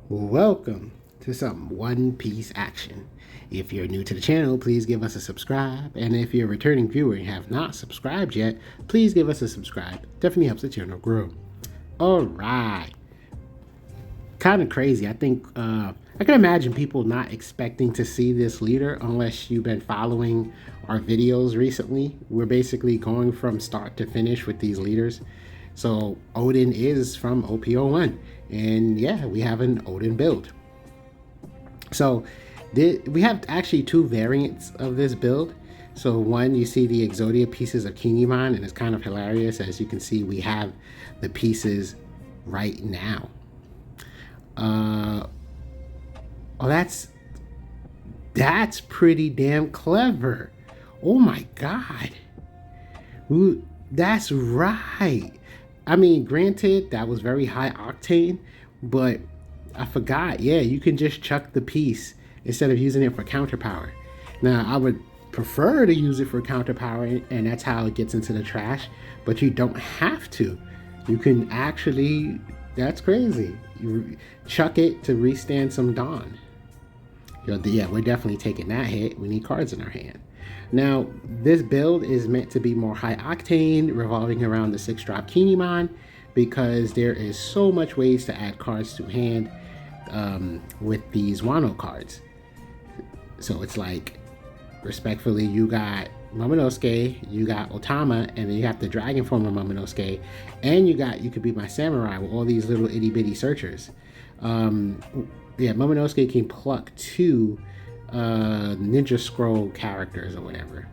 Welcome to some One Piece action. If you're new to the channel, please give us a subscribe. And if you're a returning viewer and have not subscribed yet, please give us a subscribe. Definitely helps the channel grow. Alright. Kind of crazy. I think I can imagine people not expecting to see this leader unless you've been following our videos recently. We're basically going from start to finish with these leaders. So Oden is from OP01, and yeah, we have an Oden build. So we have actually two variants of this build. So one, you see the Exodia pieces of Kinemon, and it's kind of hilarious. As you can see, we have the pieces right now. Oh, that's pretty damn clever. Oh my god. Ooh, that's right. I mean, granted, that was very high octane, but I forgot. Yeah, you can just chuck the piece instead of using it for counter power. Now, I would prefer to use it for counter power, and that's how it gets into the trash, but you don't have to. You can actually, that's crazy. You chuck it to restand some Dawn. Yeah, we're definitely taking that hit. We need cards in our hand. Now, this build is meant to be more high octane, revolving around the 6-drop Kinemon, because there is so much ways to add cards to hand with these Wano cards. So it's like, respectfully, you got Momonosuke, you got Otama, and then you have the dragon form of Momonosuke, and you could be my samurai with all these little itty bitty searchers. Yeah, Momonosuke can pluck 2 Ninja Scroll characters or whatever.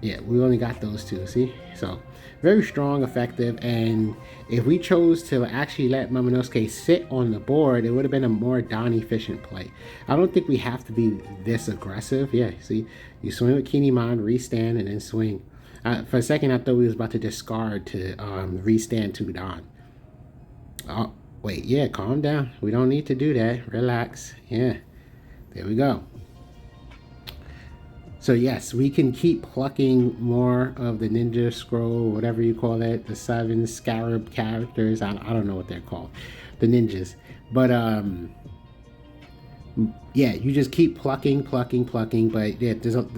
Yeah, we only got those 2, see? So, very strong, effective, and if we chose to actually let Momonosuke sit on the board, it would have been a more Dawn-efficient play. I don't think we have to be this aggressive. Yeah, see? You swing with Kinemon, restand, and then swing. For a second, I thought we was about to discard to restand 2 Dawn. Oh, wait, yeah, calm down. We don't need to do that. Relax. Yeah, there we go. So yes, we can keep plucking more of the Ninja Scroll, whatever you call it, the 7 Scarab characters. I don't know what they're called, the ninjas. But yeah, you just keep plucking. But yeah, there's a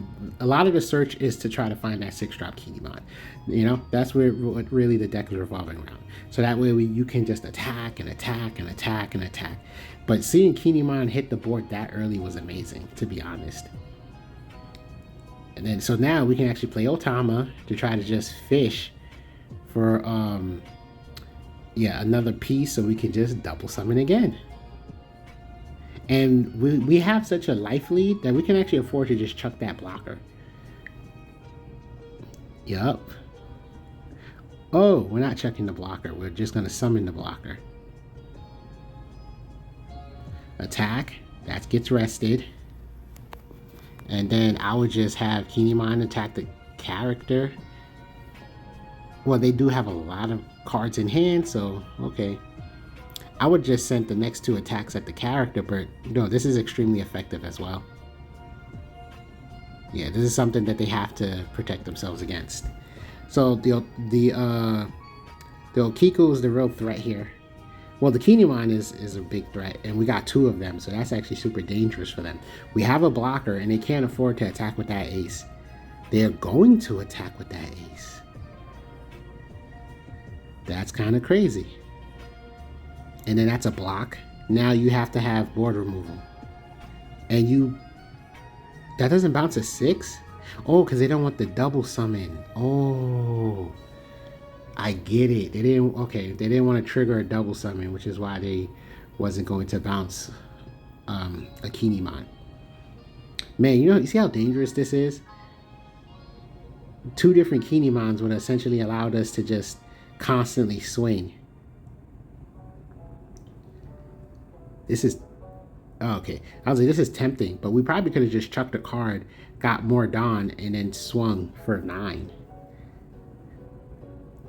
lot of the search is to try to find that 6-drop Kinemon. You know, that's what really the deck is revolving around. So that way you can just attack and attack and attack and attack. But seeing Kinemon hit the board that early was amazing, to be honest. And then so now we can actually play Otama to try to just fish for yeah, another piece, so we can just double summon again. And we have such a life lead that we can actually afford to just chuck that blocker. Yup. Oh, we're not chucking the blocker. We're just going to summon the blocker. Attack. That gets rested. And then I would just have Kinemon attack the character. Well, they do have a lot of cards in hand, so okay. I would just send the next 2 attacks at the character, but no, this is extremely effective as well. Yeah, this is something that they have to protect themselves against. So the Okiku is the real threat here. Well, the Kinemon is a big threat, and we got 2 of them, so that's actually super dangerous for them. We have a blocker, and they can't afford to attack with that ace. They're going to attack with that ace. That's kind of crazy. And then that's a block. Now you have to have board removal. And that doesn't bounce a 6? Oh, because they don't want the double summon. Oh, I get it. They didn't want to trigger a double summon, which is why they wasn't going to bounce a Kinemon. Man, you see how dangerous this is? 2 different Kinemons would essentially allowed us to just constantly swing. This is, oh, okay. I was like, this is tempting, but we probably could have just chucked a card, got more Dawn, and then swung for 9.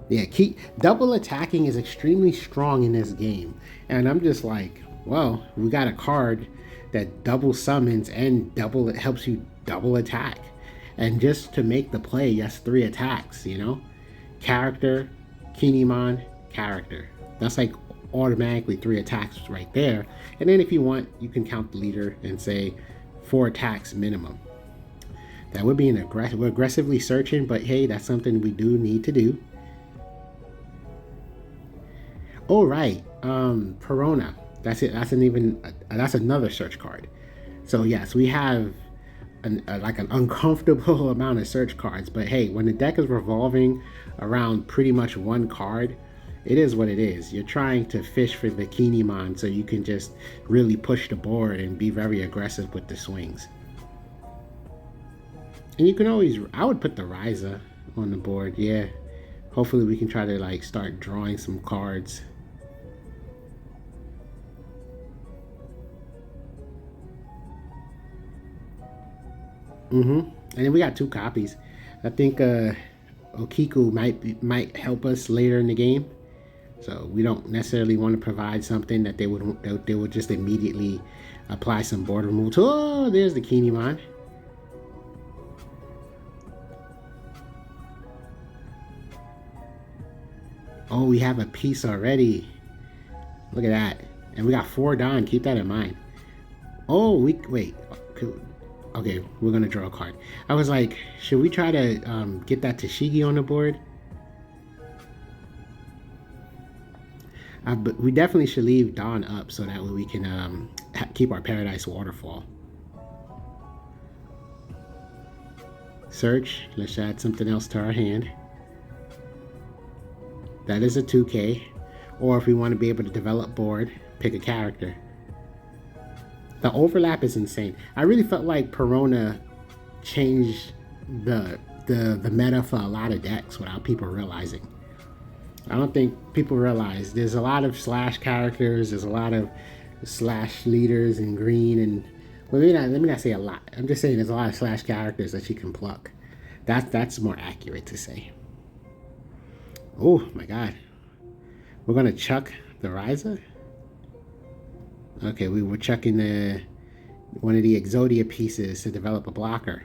Yeah, double attacking is extremely strong in this game. And I'm just like, well, we got a card that double summons and it helps you double attack. And just to make the play, that's 3 attacks, you know? Character, Kinemon, character. That's like automatically 3 attacks right there. And then if you want, you can count the leader and say 4 attacks minimum. That would be an we're aggressively searching, but hey, that's something we do need to do. All right, Perona. That's it. That's another search card. So yes, we have like an uncomfortable amount of search cards. But hey, when the deck is revolving around pretty much one card, it is what it is. You're trying to fish for the Kinemon so you can just really push the board and be very aggressive with the swings. And you can always, I would put the Ryza on the board, yeah. Hopefully we can try to like start drawing some cards. And then we got 2 copies. I think Okiku might help us later in the game. So we don't necessarily want to provide something that they would just immediately apply some board removal to. Oh, there's the Kinemon. Oh, we have a piece already. Look at that. And we got 4 Don. Keep that in mind. Oh, wait. Okay, we're gonna draw a card. I was like, should we try to get that Tashigi on the board? But we definitely should leave Dawn up so that way we can keep our Paradise Waterfall. Search. Let's add something else to our hand. That is a 2K. Or if we want to be able to develop board, pick a character. The overlap is insane. I really felt like Perona changed the meta for a lot of decks without people realizing. I don't think people realize there's a lot of slash characters, there's a lot of slash leaders in green, and well, let me not say a lot. I'm just saying there's a lot of slash characters that you can pluck. That's more accurate to say. Oh my god. We're gonna chuck the Ryza? Okay, we were chucking one of the Exodia pieces to develop a blocker.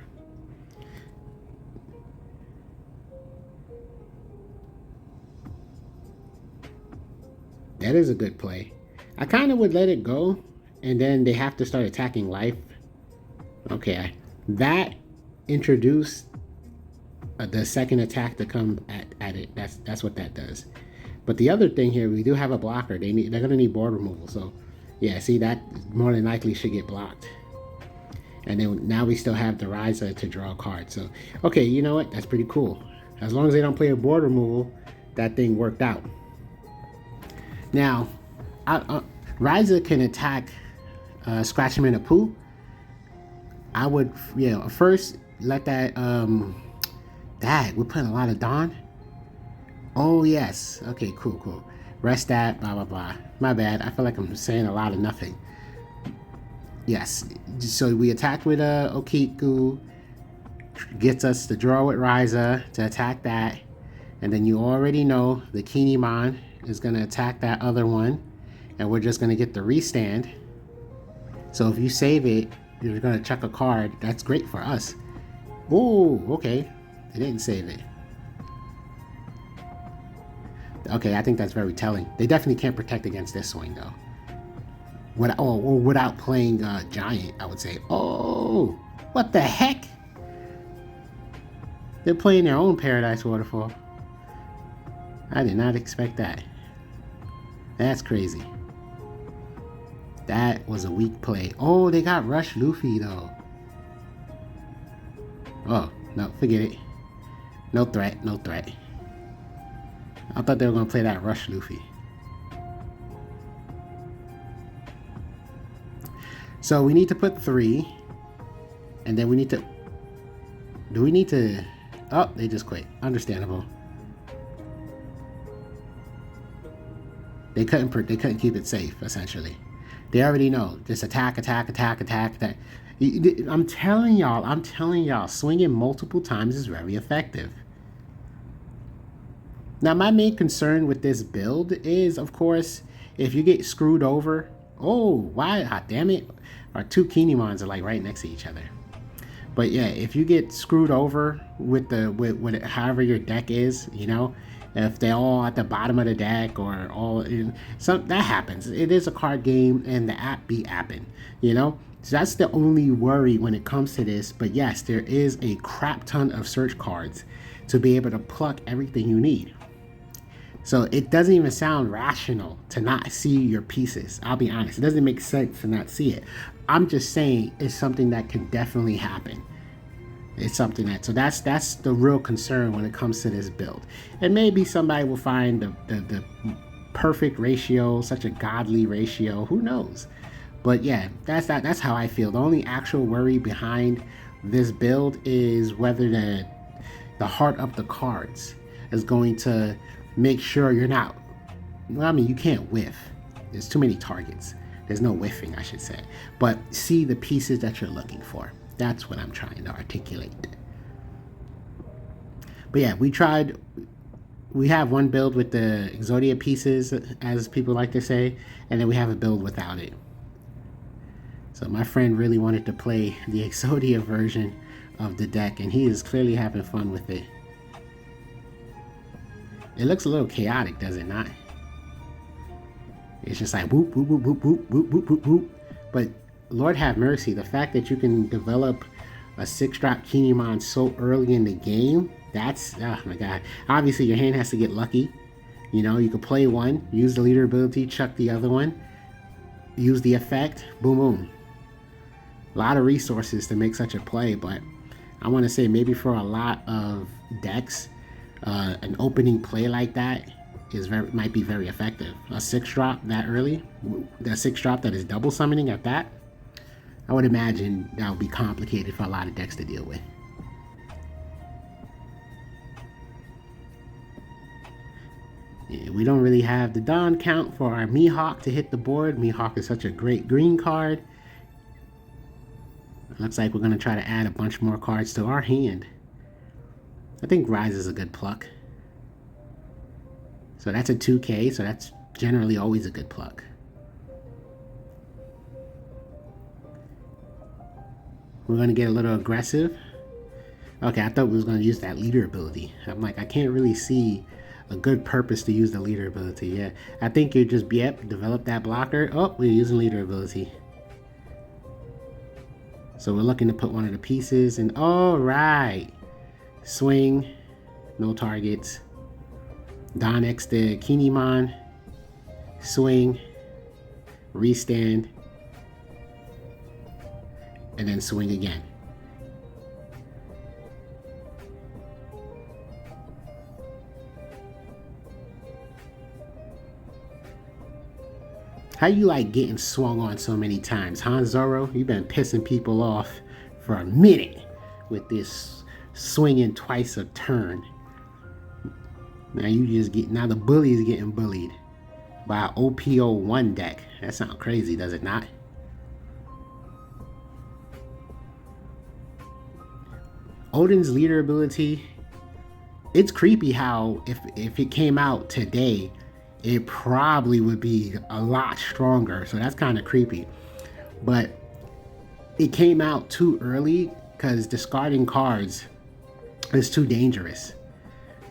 That is a good play. I kind of would let it go, and then they have to start attacking life. Okay, that introduced the second attack to come at it. That's what that does. But the other thing here, we do have a blocker. They're gonna need board removal. So yeah, see, that more than likely should get blocked. And then now we still have the Ryza to draw a card. So okay, you know what? That's pretty cool. As long as they don't play a board removal, that thing worked out. Now, Ryza can attack Scratch him in a poo. I would, first let that, Dad, we're putting a lot of Dawn. Oh, yes. Okay, cool. Rest that, blah, blah, blah. My bad. I feel like I'm saying a lot of nothing. Yes. So we attack with Okiku. Gets us to draw with Ryza to attack that. And then you already know the Kinemon is going to attack that other one. And we're just going to get the restand. So if you save it, you're going to chuck a card. That's great for us. Oh, okay. They didn't save it. Okay, I think that's very telling. They definitely can't protect against this swing, though. Without playing Giant, I would say. Oh, what the heck? They're playing their own Paradise Waterfall. I did not expect that. That's crazy. That was a weak play. Oh, they got Rush Luffy, though. Oh, no, forget it. No threat. I thought they were going to play that Rush Luffy. So we need to put 3. And then we need to... Do we need to... Oh, they just quit. Understandable. They couldn't keep it safe, essentially. They already know. Just attack. I'm telling y'all, swinging multiple times is very effective. Now, my main concern with this build is, of course, if you get screwed over. Oh, why? Hot damn it. Our 2 Kinemons are like right next to each other. But yeah, if you get screwed over with however your deck is, if they're all at the bottom of the deck or all in some, that happens. It is a card game and the app be apping, you know. So that's the only worry when it comes to this. But yes, there is a crap ton of search cards to be able to pluck everything you need. So it doesn't even sound rational to not see your pieces. I'll be honest. It doesn't make sense to not see it. I'm just saying it's something that can definitely happen. It's something that, so that's the real concern when it comes to this build. And maybe somebody will find the perfect ratio, such a godly ratio, who knows. But yeah, that's how I feel. The only actual worry behind this build is whether the heart of the cards is going to make sure you're not, well, I mean, you can't whiff. There's too many targets. There's no whiffing, I should say. But see the pieces that you're looking for. That's what I'm trying to articulate. But yeah, we have one build with the Exodia pieces, as people like to say, and then we have a build without it. So my friend really wanted to play the Exodia version of the deck, and he is clearly having fun with it. It looks a little chaotic, does it not? It's just like whoop, whoop, whoop, whoop, whoop, whoop, whoop, whoop, whoop. But Lord have mercy, the fact that you can develop a 6-drop Kinemon so early in the game, that's, oh my god. Obviously, your hand has to get lucky. You know, you can play one, use the leader ability, chuck the other one, use the effect, boom, boom. A lot of resources to make such a play, but I want to say maybe for a lot of decks, an opening play like that might be very effective. A 6-drop that early, that 6-drop that is double summoning at that, I would imagine that would be complicated for a lot of decks to deal with. Yeah, we don't really have the Dawn count for our Mihawk to hit the board. Mihawk is such a great green card. Looks like we're going to try to add a bunch more cards to our hand. I think Rise is a good pluck. So that's a 2K, so that's generally always a good pluck. We're going to get a little aggressive. Okay, I thought we was going to use that leader ability. I'm like, I can't really see a good purpose to use the leader ability. Yeah, I think you just, yep, develop that blocker. Oh, we're using leader ability. So we're looking to put one of the pieces and all right. Swing, no targets. Don X the Kinemon. Swing, restand, and then swing again. How you like getting swung on so many times, huh, Zoro? You've been pissing people off for a minute with this swinging twice a turn. Now you just get, now the bully is getting bullied by an OP12 deck. That sounds crazy, does it not? Oden's leader ability, it's creepy how if it came out today, it probably would be a lot stronger. So that's kind of creepy. But it came out too early because discarding cards is too dangerous.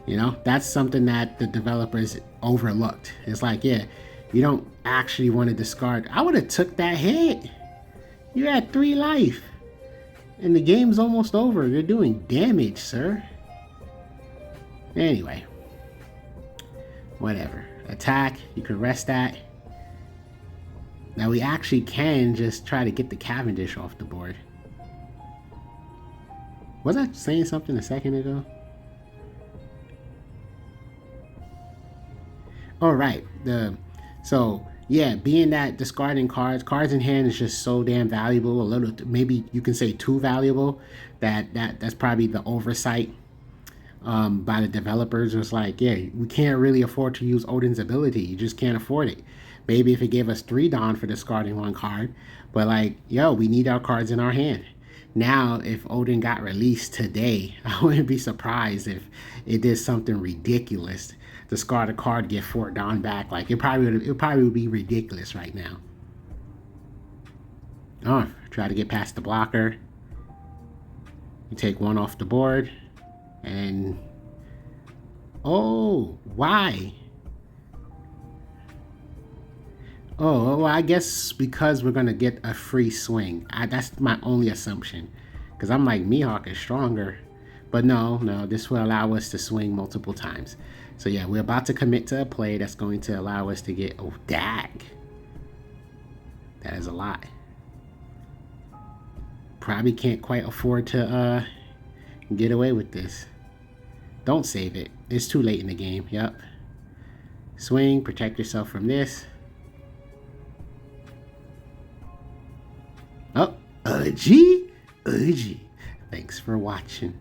You know, that's something that the developers overlooked. It's like, yeah, you don't actually want to discard. I would have took that hit. You're at 3 life. And the game's almost over. You're doing damage, sir. Anyway. Whatever. Attack. You can rest that. Now we actually can just try to get the Cavendish off the board. Was I saying something a second ago? All right. So yeah, being that discarding cards in hand is just so damn valuable. A little, maybe you can say too valuable. That's probably the oversight by the developers. It's like, yeah, we can't really afford to use Oden's ability. You just can't afford it. Maybe if it gave us 3 Dawn for discarding 1 card, but like, yo, we need our cards in our hand. Now, if Oden got released today, I wouldn't be surprised if it did something ridiculous. Discard a card, get 4 Dawn back. Like, it probably would be ridiculous right now. Oh, try to get past the blocker. You take 1 off the board, and Oh, why? Oh, well, I guess because we're gonna get a free swing. That's my only assumption. Because I'm like, Mihawk is stronger. But no, this will allow us to swing multiple times. So yeah, we're about to commit to a play that's going to allow us to get, oh, dag. That is a lot. Probably can't quite afford to get away with this. Don't save it. It's too late in the game. Yep. Swing, protect yourself from this. Oh, G. Thanks for watching.